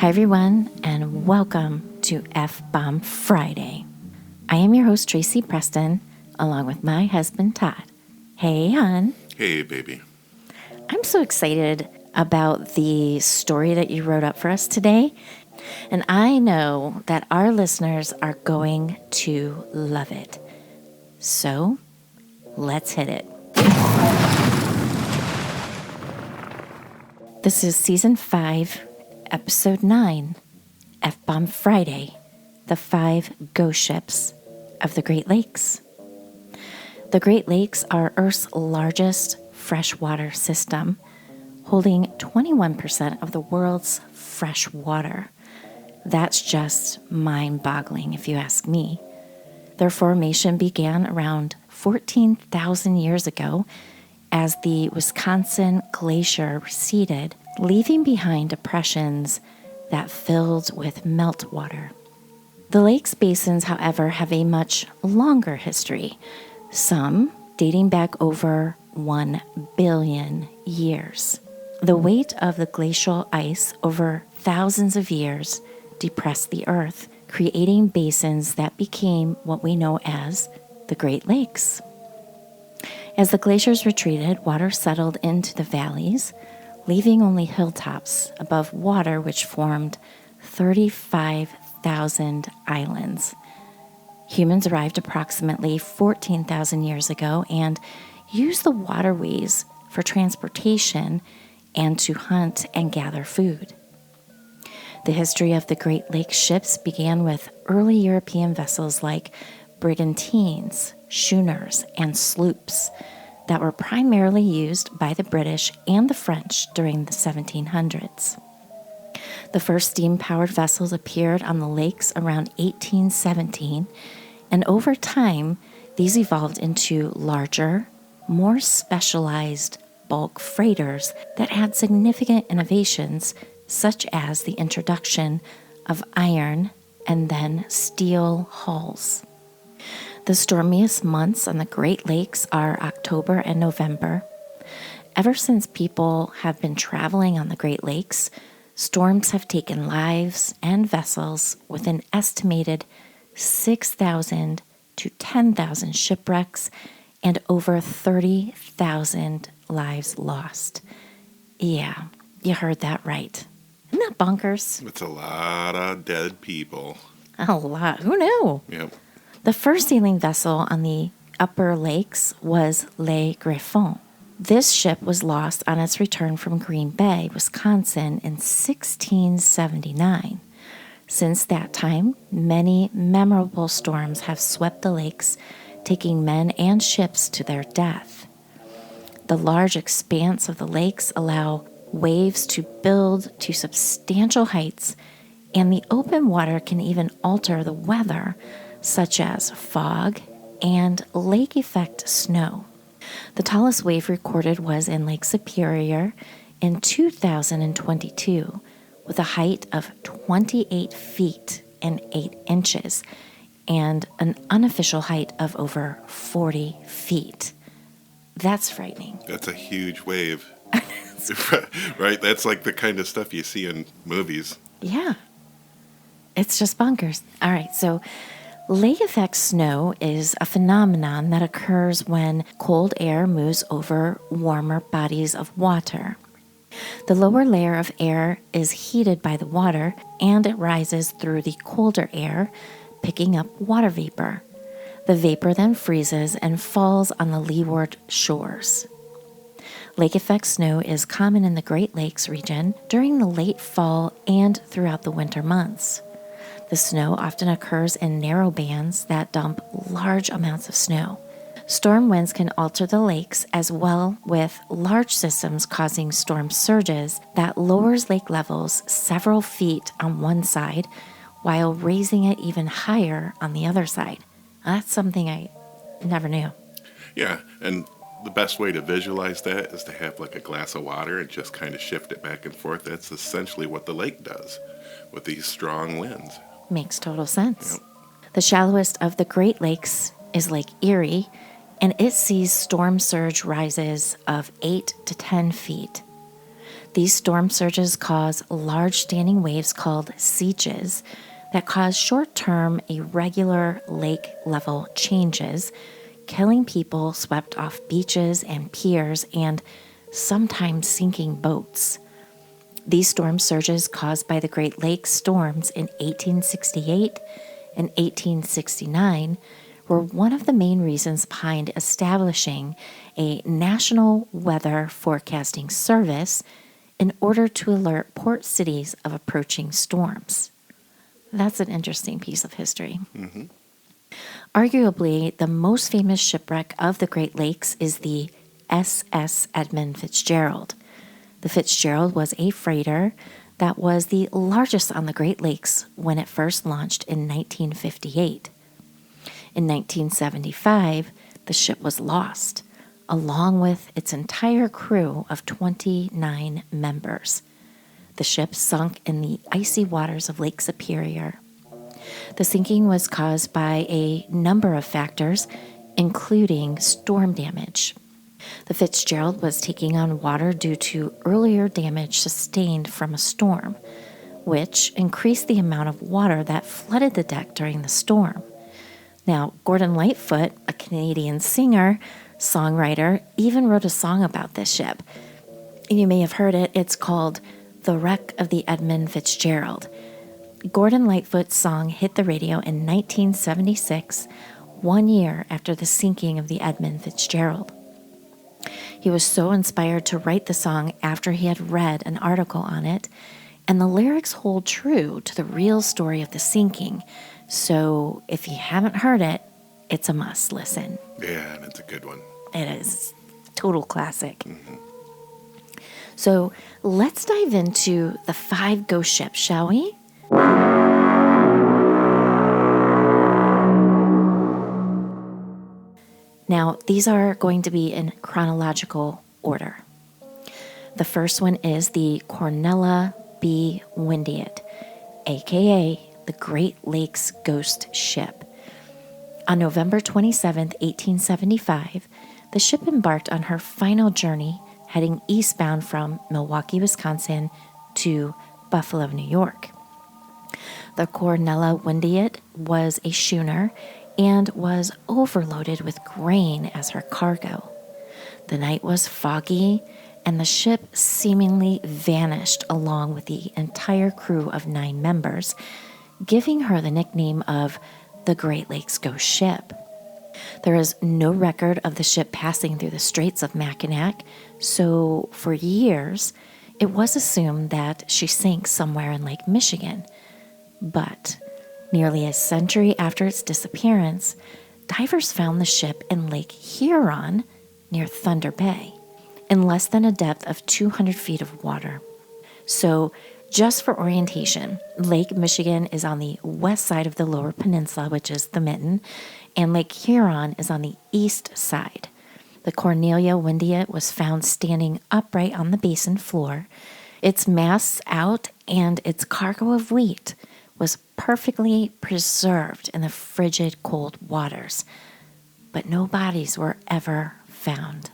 Hi, everyone, and welcome to F-Bomb Friday. I am your host, Tracy Preston, along with my husband, Todd. Hey, hon. Hey, baby. I'm so excited about the story that you wrote up for us today, and I know that our listeners are going to love it. So, let's hit it. This is Season 5, Episode 9, F-Bomb Friday, the 5 ghost ships of the Great Lakes. The Great Lakes are Earth's largest freshwater system, holding 21% of the world's fresh water. That's just mind-boggling, if you ask me. Their formation began around 14,000 years ago as the Wisconsin Glacier receded, leaving behind depressions that filled with meltwater. The lake's basins, however, have a much longer history, some dating back over 1 billion years. The weight of the glacial ice over thousands of years depressed the earth, creating basins that became what we know as the Great Lakes. As the glaciers retreated, water settled into the valleys, leaving only hilltops above water, which formed 35,000 islands. Humans arrived approximately 14,000 years ago and used the waterways for transportation and to hunt and gather food. The history of the Great Lakes ships began with early European vessels like brigantines, schooners, and sloops that were primarily used by the British and the French during the 1700s. The first steam-powered vessels appeared on the lakes around 1817, and over time, these evolved into larger, more specialized bulk freighters that had significant innovations, such as the introduction of iron and then steel hulls. The stormiest months on the Great Lakes are October and November. Ever since people have been traveling on the Great Lakes, storms have taken lives and vessels with an estimated 6,000 to 10,000 shipwrecks and over 30,000 lives lost. Yeah, you heard that right. Isn't that bonkers? It's a lot of dead people. A lot. Who knew? Yep. The first sailing vessel on the upper lakes was Le Griffon. This ship was lost on its return from Green Bay, Wisconsin in 1679. Since that time, many memorable storms have swept the lakes, taking men and ships to their death. The large expanse of the lakes allow waves to build to substantial heights, and the open water can even alter the weather, such as fog and lake effect snow. The tallest wave recorded was in Lake Superior in 2022, with a height of 28 feet and 8 inches and an unofficial height of over 40 feet. That's frightening. That's a huge wave. Right? That's like the kind of stuff you see in movies. Yeah. It's just bonkers. All right, so lake effect snow is a phenomenon that occurs when cold air moves over warmer bodies of water. The lower layer of air is heated by the water, and it rises through the colder air, picking up water vapor. The vapor then freezes and falls on the leeward shores. Lake effect snow is common in the Great Lakes region during the late fall and throughout the winter months. The snow often occurs in narrow bands that dump large amounts of snow. Storm winds can alter the lakes as well, with large systems causing storm surges that lowers lake levels several feet on one side while raising it even higher on the other side. That's something I never knew. Yeah, and the best way to visualize that is to have like a glass of water and just kind of shift it back and forth. That's essentially what the lake does with these strong winds. Makes total sense. Yep. The shallowest of the Great Lakes is Lake Erie, and it sees storm surge rises of 8 to 10 feet. These storm surges cause large standing waves called seeches that cause short-term irregular lake level changes, killing people swept off beaches and piers and sometimes sinking boats. These storm surges caused by the Great Lakes storms in 1868 and 1869 were one of the main reasons behind establishing a national weather forecasting service in order to alert port cities of approaching storms. That's an interesting piece of history. Mm-hmm. Arguably, the most famous shipwreck of the Great Lakes is the SS Edmund Fitzgerald. The Fitzgerald was a freighter that was the largest on the Great Lakes when it first launched in 1958. In 1975, the ship was lost, along with its entire crew of 29 members. The ship sunk in the icy waters of Lake Superior. The sinking was caused by a number of factors, including storm damage. The Fitzgerald was taking on water due to earlier damage sustained from a storm, which increased the amount of water that flooded the deck during the storm. Now, Gordon Lightfoot, a Canadian singer, songwriter, even wrote a song about this ship. You may have heard it. It's called The Wreck of the Edmund Fitzgerald. Gordon Lightfoot's song hit the radio in 1976, 1 year after the sinking of the Edmund Fitzgerald. He was so inspired to write the song after he had read an article on it, and the lyrics hold true to the real story of the sinking. So if you haven't heard it, it's a must listen. Yeah, and it's a good one. It is. Total classic. Mm-hmm. So let's dive into the 5 ghost ships, shall we? Now, these are going to be in chronological order. The first one is the Cornella B. Windiet, aka the Great Lakes Ghost Ship. On November 27, 1875, the ship embarked on her final journey, heading eastbound from Milwaukee, Wisconsin to Buffalo, New York. The Cornella Windiet was a schooner and was overloaded with grain as her cargo. The night was foggy, and the ship seemingly vanished along with the entire crew of 9 members, giving her the nickname of the Great Lakes Ghost Ship. There is no record of the ship passing through the Straits of Mackinac, so for years it was assumed that she sank somewhere in Lake Michigan. But nearly a century after its disappearance, divers found the ship in Lake Huron near Thunder Bay, in less than a depth of 200 feet of water. So, just for orientation, Lake Michigan is on the west side of the Lower Peninsula, which is the Mitten, and Lake Huron is on the east side. The Cornelia Windiet was found standing upright on the basin floor, its masts out, and its cargo of wheat was perfectly preserved in the frigid cold waters, but no bodies were ever found.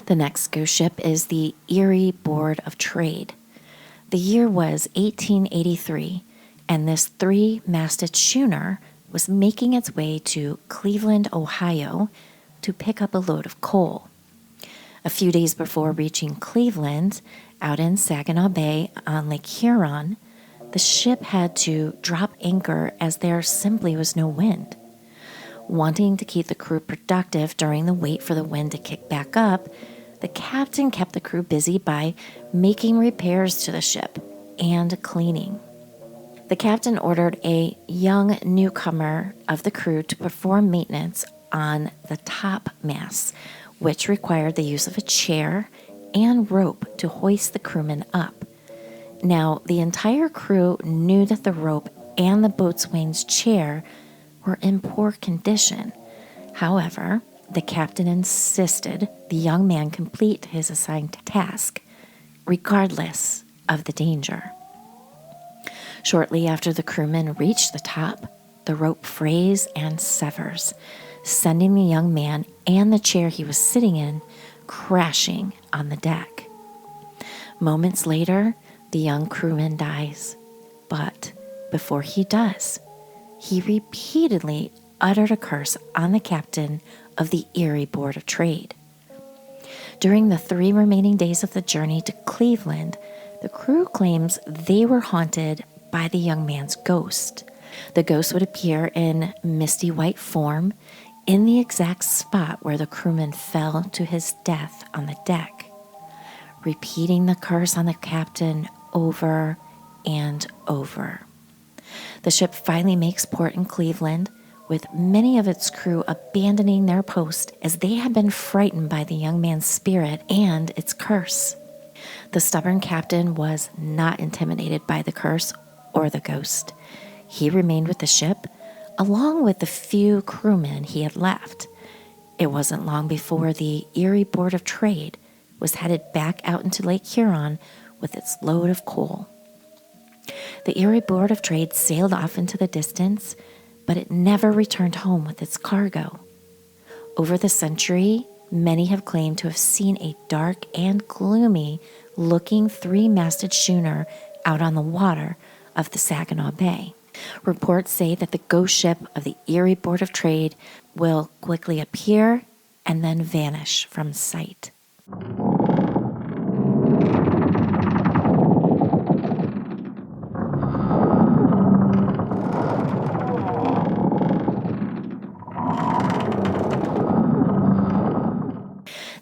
The next ghost ship is the Erie Board of Trade. The year was 1883, and this 3-masted schooner was making its way to Cleveland, Ohio, to pick up a load of coal. A few days before reaching Cleveland, out in Saginaw Bay on Lake Huron, the ship had to drop anchor as there simply was no wind. Wanting to keep the crew productive during the wait for the wind to kick back up, the captain kept the crew busy by making repairs to the ship and cleaning. The captain ordered a young newcomer of the crew to perform maintenance on the top masts, which required the use of a chair and rope to hoist the crewmen up. Now, the entire crew knew that the rope and the boatswain's chair were in poor condition. However, the captain insisted the young man complete his assigned task, regardless of the danger. Shortly after the crewmen reached the top, the rope frays and severs, sending the young man and the chair he was sitting in crashing on the deck. Moments later, the young crewman dies. But before he does, he repeatedly uttered a curse on the captain of the Erie Board of Trade. During the 3 remaining days of the journey to Cleveland, the crew claims they were haunted by the young man's ghost. The ghost would appear in misty white form in the exact spot where the crewman fell to his death on the deck, repeating the curse on the captain over and over. The ship finally makes port in Cleveland, with many of its crew abandoning their post as they had been frightened by the young man's spirit and its curse. The stubborn captain was not intimidated by the curse or the ghost. He remained with the ship, along with the few crewmen he had left. It wasn't long before the Erie Board of Trade was headed back out into Lake Huron with its load of coal. The Erie Board of Trade sailed off into the distance, but it never returned home with its cargo. Over the century, many have claimed to have seen a dark and gloomy-looking 3-masted schooner out on the water of the Saginaw Bay. Reports say that the ghost ship of the Erie Board of Trade will quickly appear and then vanish from sight.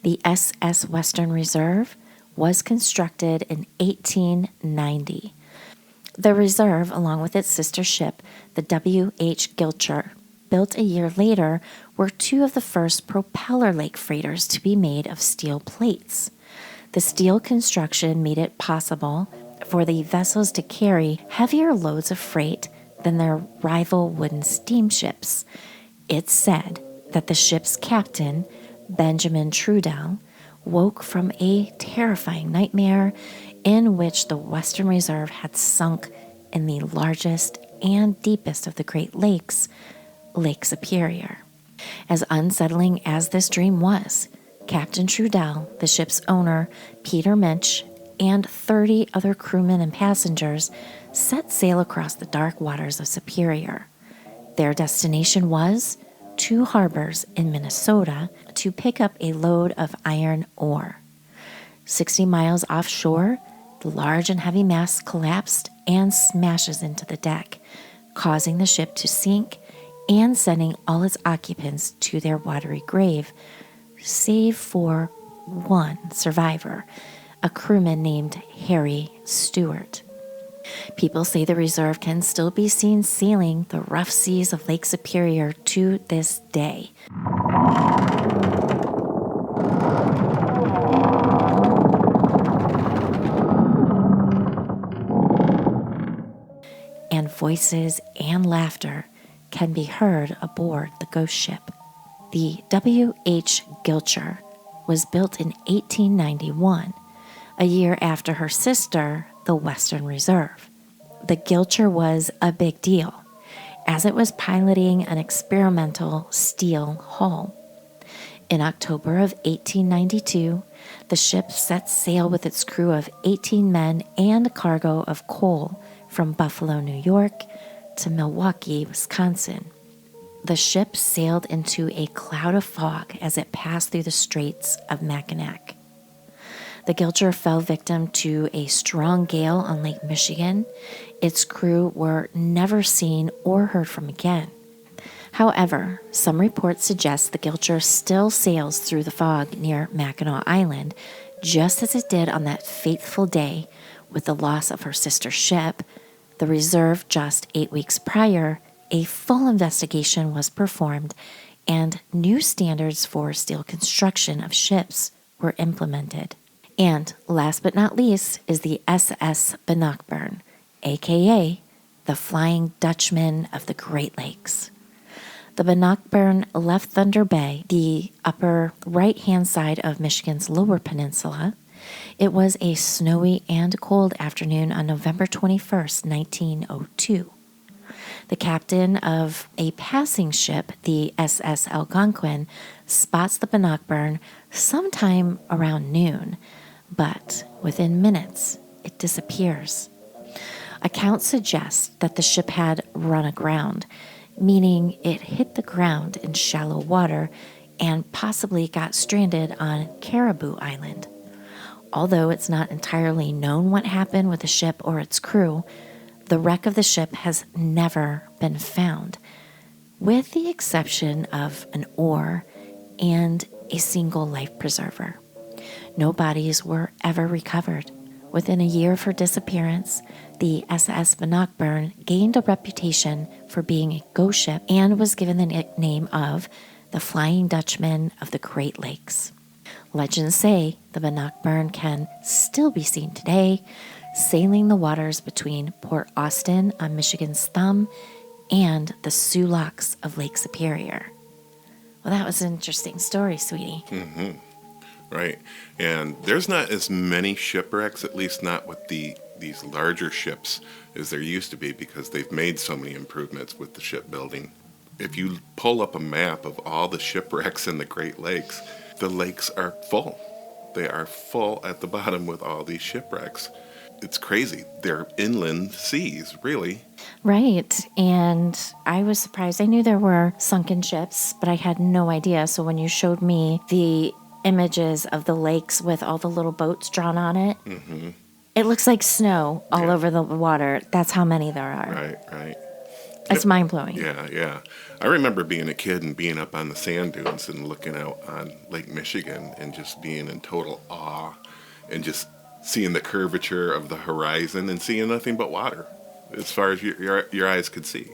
The SS Western Reserve was constructed in 1890. The reserve, along with its sister ship, the W.H. Gilcher, built a year later, were 2 of the first propeller lake freighters to be made of steel plates. The steel construction made it possible for the vessels to carry heavier loads of freight than their rival wooden steamships. It's said that the ship's captain, Benjamin Trudell, woke from a terrifying nightmare in which the Western Reserve had sunk in the largest and deepest of the Great Lakes, Lake Superior. As unsettling as this dream was, Captain Trudell, the ship's owner, Peter Minch, and 30 other crewmen and passengers set sail across the dark waters of Superior. Their destination was 2 harbors in Minnesota to pick up a load of iron ore. 60 miles offshore, the large and heavy mast collapsed and smashes into the deck, causing the ship to sink and sending all its occupants to their watery grave, save for one survivor, a crewman named Harry Stewart. People say the reserve can still be seen sailing the rough seas of Lake Superior to this day. And voices and laughter can be heard aboard the ghost ship. The W.H. Gilcher was built in 1891, a year after her sister, the Western Reserve. The Gilcher was a big deal, as it was piloting an experimental steel hull. In October of 1892, the ship set sail with its crew of 18 men and a cargo of coal from Buffalo, New York, to Milwaukee, Wisconsin. The ship sailed into a cloud of fog as it passed through the Straits of Mackinac. The Gilcher fell victim to a strong gale on Lake Michigan. Its crew were never seen or heard from again. However, some reports suggest the Gilcher still sails through the fog near Mackinac Island, just as it did on that fateful day with the loss of her sister ship, the Reserve. Just 8 weeks prior, a full investigation was performed, and new standards for steel construction of ships were implemented. And last but not least is the SS Bannockburn, aka the Flying Dutchman of the Great Lakes. The Bannockburn left Thunder Bay, the upper right-hand side of Michigan's Lower Peninsula. It was a snowy and cold afternoon on November 21st, 1902. The captain of a passing ship, the SS Algonquin, spots the Bannockburn sometime around noon, but within minutes, it disappears. Accounts suggest that the ship had run aground, meaning it hit the ground in shallow water and possibly got stranded on Caribou Island. Although it's not entirely known what happened with the ship or its crew, the wreck of the ship has never been found, with the exception of an oar and a single life preserver. No bodies were ever recovered. Within a year of her disappearance, the SS Bannockburn gained a reputation for being a ghost ship and was given the nickname of the Flying Dutchman of the Great Lakes. Legends say the Bannockburn can still be seen today, sailing the waters between Port Austin on Michigan's thumb and the Sioux Locks of Lake Superior. Well, that was an interesting story, sweetie. Mm-hmm. Right. And there's not as many shipwrecks, at least not with these larger ships, as there used to be, because they've made so many improvements with the shipbuilding. If you pull up a map of all the shipwrecks in the Great Lakes, the lakes are full. They are full at the bottom with all these shipwrecks. It's crazy. They're inland seas, really. Right. And I was surprised. I knew there were sunken ships, but I had no idea. So when you showed me the images of the lakes with all the little boats drawn on it, Mm-hmm. It looks like snow all over the water. That's how many there are. Right. It's mind-blowing. Yeah. I remember being a kid and being up on the sand dunes and looking out on Lake Michigan and just being in total awe and just seeing the curvature of the horizon and seeing nothing but water as far as your eyes could see.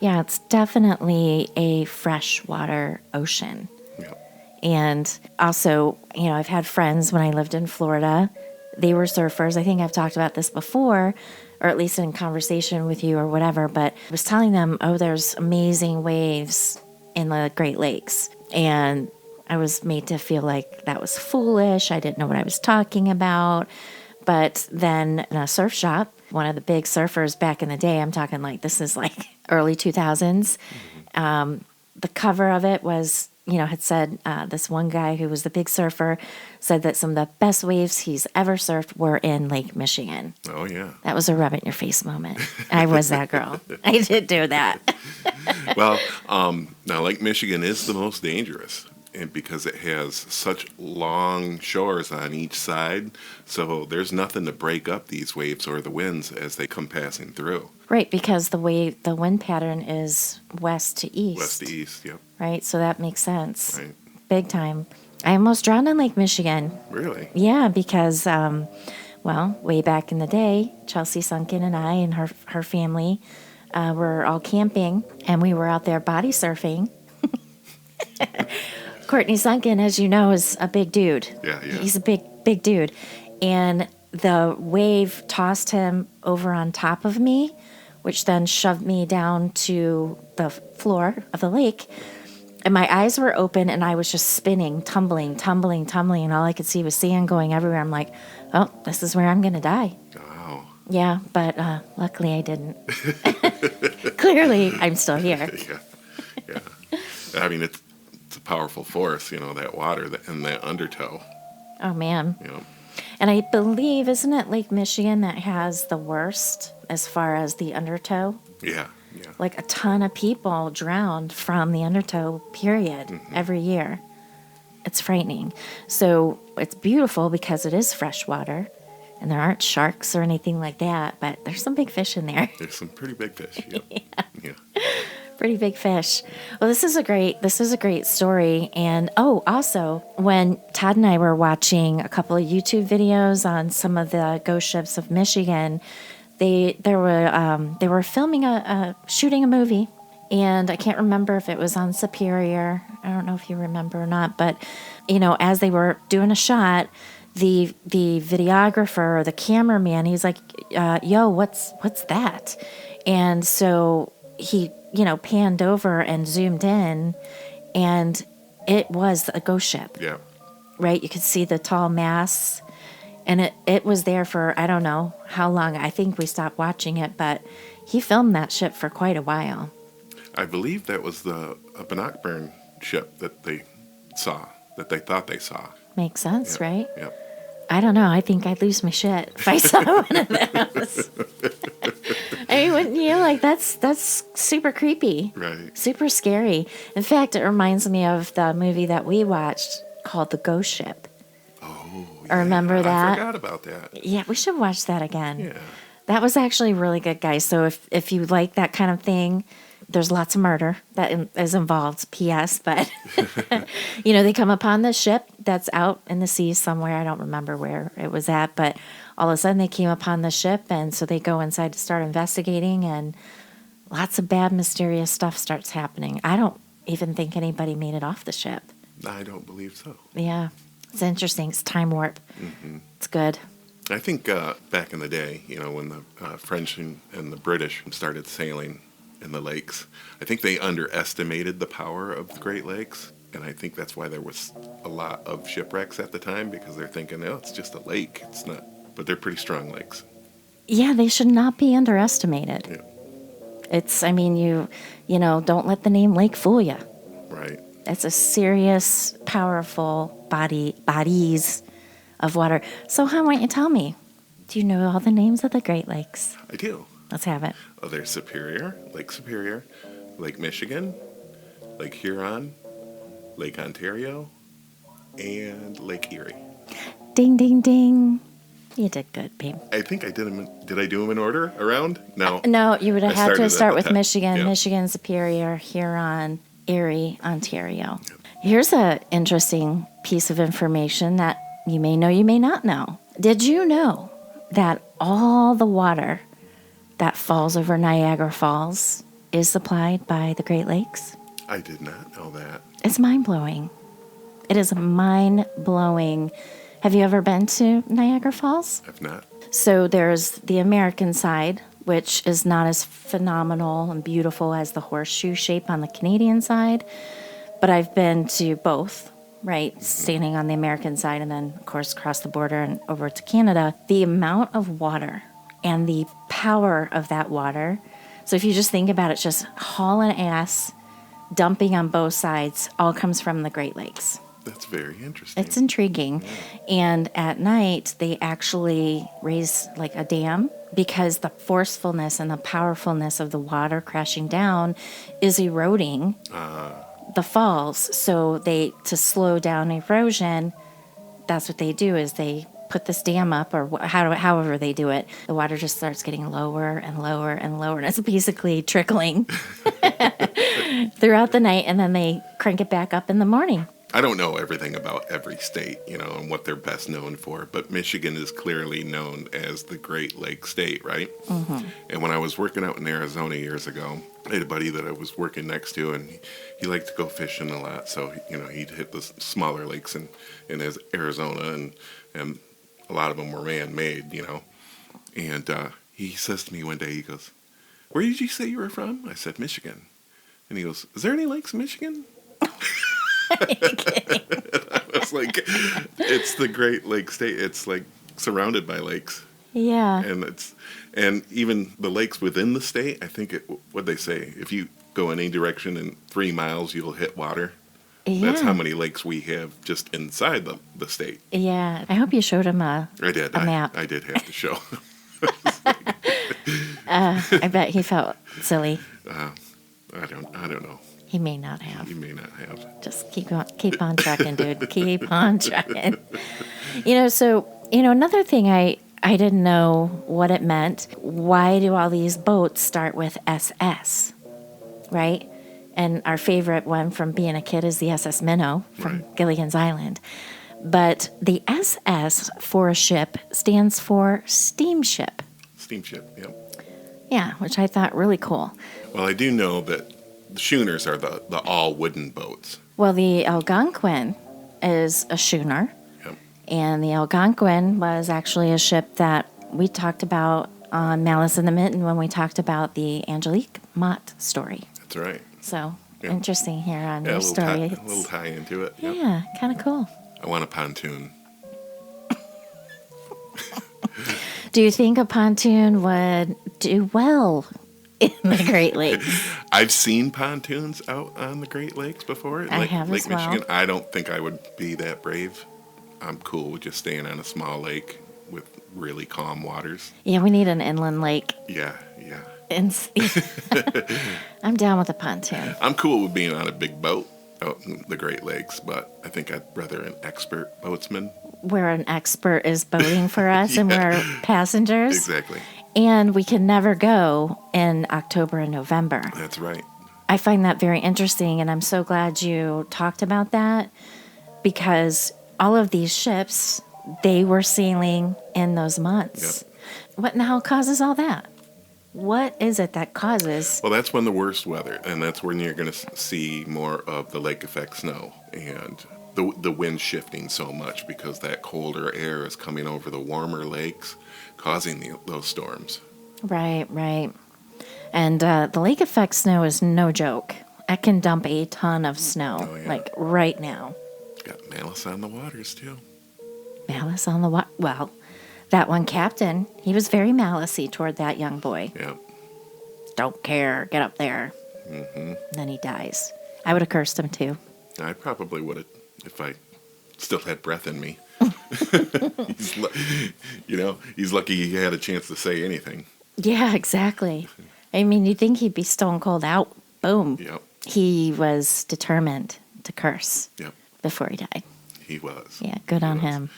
Yeah, it's definitely a freshwater ocean. Yeah. And also, I've had friends when I lived in Florida. They were surfers. I think I've talked about this before, or at least in conversation with you or whatever, but I was telling them, there's amazing waves in the Great Lakes. And I was made to feel like that was foolish. I didn't know what I was talking about. But then in a surf shop, one of the big surfers back in the day, I'm talking like this is like early 2000s, the cover of it was, had said, this one guy who was the big surfer said that some of the best waves he's ever surfed were in Lake Michigan. Oh, yeah. That was a rub it in your face moment. I was that girl. I did do that. Well, now Lake Michigan is the most dangerous, and because it has such long shores on each side, so there's nothing to break up these waves or the winds as they come passing through. Right, because the wind pattern is west to east. West to east, yep. Right, so that makes sense. Right. Big time. I almost drowned in Lake Michigan. Really? Yeah, because, way back in the day, Chelsea Sunken and I and her family were all camping, and we were out there body surfing. Courtney Sunken, as you know, is a big dude. Yeah. He's a big dude. And the wave tossed him over on top of me, which then shoved me down to the floor of the lake. And my eyes were open, and I was just spinning, tumbling. And all I could see was sand going everywhere. I'm like, oh, this is where I'm going to die. Wow. Yeah, but luckily I didn't. Clearly, I'm still here. Yeah. I mean, it's a powerful force, that water and that undertow. Oh, man. You know. And I believe, isn't it Lake Michigan that has the worst as far as the undertow? Yeah. Like a ton of people drowned from the undertow, period, every year. It's frightening. So it's beautiful because it is freshwater, and there aren't sharks or anything like that, but there's some big fish in there. There's some pretty big fish. Yeah. Pretty big fish. Well, this is a great story. And also when Todd and I were watching a couple of YouTube videos on some of the ghost ships of Michigan, they were filming shooting a movie, and I can't remember if it was on Superior. I don't know if you remember or not, but as they were doing a shot, the videographer or the cameraman, he's like, "Yo, what's that?" And so he panned over and zoomed in, and it was a ghost ship. Yeah. Right? You could see the tall masts, and it was there for, I don't know how long. I think we stopped watching it, but he filmed that ship for quite a while. I believe that was a Bannockburn ship that they thought they saw. Makes sense, right? Yep. I don't know. I think I'd lose my shit if I saw one of those. I mean, wouldn't you? Like, that's super creepy. Right. Super scary. In fact, it reminds me of the movie that we watched called The Ghost Ship. Oh, I remember that. I forgot about that. Yeah, we should watch that again. Yeah. That was actually really good, guys. So if you like that kind of thing, there's lots of murder that is involved, P.S. But, they come upon this ship that's out in the sea somewhere. I don't remember where it was at, but all of a sudden they came upon the ship, and so they go inside to start investigating, and lots of bad, mysterious stuff starts happening. I don't even think anybody made it off the ship. I don't believe so. Yeah. It's interesting. It's time warp. Mm-hmm. It's good. I think back in the day, when the French and the British started sailing in the lakes, I think they underestimated the power of the Great Lakes. And I think that's why there was a lot of shipwrecks at the time, because they're thinking, oh, it's just a lake. It's not. But they're pretty strong lakes. Yeah, they should not be underestimated. Yeah. It's, don't let the name lake fool you. Right. It's a serious, powerful bodies of water. So, why don't you tell me? Do you know all the names of the Great Lakes? I do. Let's have it. Oh, there's Superior, Lake Michigan, Lake Huron, Lake Ontario, and Lake Erie. Ding, ding, ding. You did good, babe. I think I did them. Did I do them in order around? No. No, you would have had to start with Michigan. Yeah. Michigan, Superior, Huron, Erie, Ontario. Yep. Here's an interesting piece of information that you may know, you may not know. Did you know that all the water that falls over Niagara Falls is supplied by the Great Lakes? I did not know that. It's mind-blowing. It is mind-blowing. Have you ever been to Niagara Falls? I've not. So there's the American side, which is not as phenomenal and beautiful as the horseshoe shape on the Canadian side. But I've been to both, right? Mm-hmm. Standing on the American side and then, of course, across the border and over to Canada. The amount of water and the power of that water. So if you just think about it, just hauling ass, dumping on both sides, all comes from the Great Lakes. That's very interesting. It's intriguing. Yeah. And at night, they actually raise like a dam because the forcefulness and the powerfulness of the water crashing down is eroding the falls. So to slow down erosion, that's what they do is they put this dam up, or however they do it. The water just starts getting lower and lower and lower, and it's basically trickling throughout the night, and then they crank it back up in the morning. I don't know everything about every state, and what they're best known for, but Michigan is clearly known as the Great Lake State, right? Mm-hmm. And when I was working out in Arizona years ago, I had a buddy that I was working next to, and he liked to go fishing a lot, so, he'd hit the smaller lakes in Arizona, and a lot of them were man-made, And he says to me one day, he goes, "Where did you say you were from?" I said, "Michigan." And he goes, "Is there any lakes in Michigan?" I was like, it's the Great Lake State. It's like surrounded by lakes. Yeah. And even the lakes within the state, I think what'd they say? If you go in any direction in 3 miles, you'll hit water. Yeah. That's how many lakes we have just inside the state. Yeah. I hope you showed him a map. I did have to show. I bet he felt silly. I don't know. He may not have. He may not have. Just keep on trucking, dude. Keep on trucking. So, another thing I didn't know what it meant. Why do all these boats start with SS, right? And our favorite one from being a kid is the SS Minnow from Gilligan's Island. But the SS for a ship stands for steamship. Steamship, yep. Yeah, which I thought really cool. Well, I do know that the schooners are the all-wooden boats. Well, the Algonquin is a schooner. Yep. And the Algonquin was actually a ship that we talked about on Malice in the Mitten when we talked about the Angelique Mott story. That's right. So, interesting here on your story. A little tie into it. Yep. Yeah, kind of cool. I want a pontoon. Do you think a pontoon would do well in the Great Lakes? I've seen pontoons out on the Great Lakes before. I have Lake as well. Michigan. I don't think I would be that brave. I'm cool with just staying on a small lake with really calm waters. Yeah, we need an inland lake. Yeah, yeah. And I'm down with a pontoon. I'm cool with being on a big boat out in the Great Lakes, but I think I'd rather an expert boatsman. Where an expert is boating for us and we're passengers. Exactly. And we can never go in October and November. That's right. I find that very interesting, and I'm so glad you talked about that, because all of these ships, they were sailing in those months. Yep. What in the hell causes all that? What is it that causes? Well, that's when the worst weather, and that's when you're going to see more of the lake effect snow and the wind shifting so much because that colder air is coming over the warmer lakes, causing those storms. Right, right. And the lake effect snow is no joke. I can dump a ton of snow, like right now. Got malice on the waters, too. Malice on the water. Well, that one captain, he was very malicey toward that young boy. Yeah. Don't care. Get up there. Mm-hmm. And then he dies. I would have cursed him, too. I probably would have if I still had breath in me. He's lucky he had a chance to say anything. Yeah, exactly. I mean, you'd think he'd be stone cold out. Boom. Yep. He was determined to curse before he died. He was. Yeah, good on him.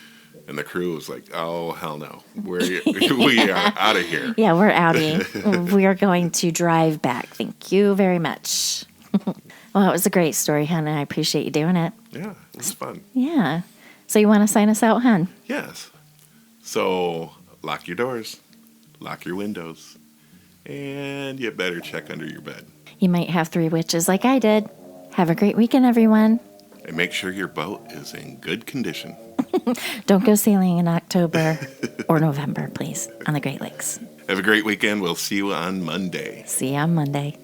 And the crew was like, oh, hell no. We are out of here. Yeah, we're outie. We are going to drive back. Thank you very much. Well, it was a great story, hon, and I appreciate you doing it. Yeah, it was fun. Yeah. So you want to sign us out, hon? Yes. So lock your doors, lock your windows, and you better check under your bed. You might have 3 witches like I did. Have a great weekend, everyone. And make sure your boat is in good condition. Don't go sailing in October or November, please, on the Great Lakes. Have a great weekend. We'll see you on Monday. See you on Monday.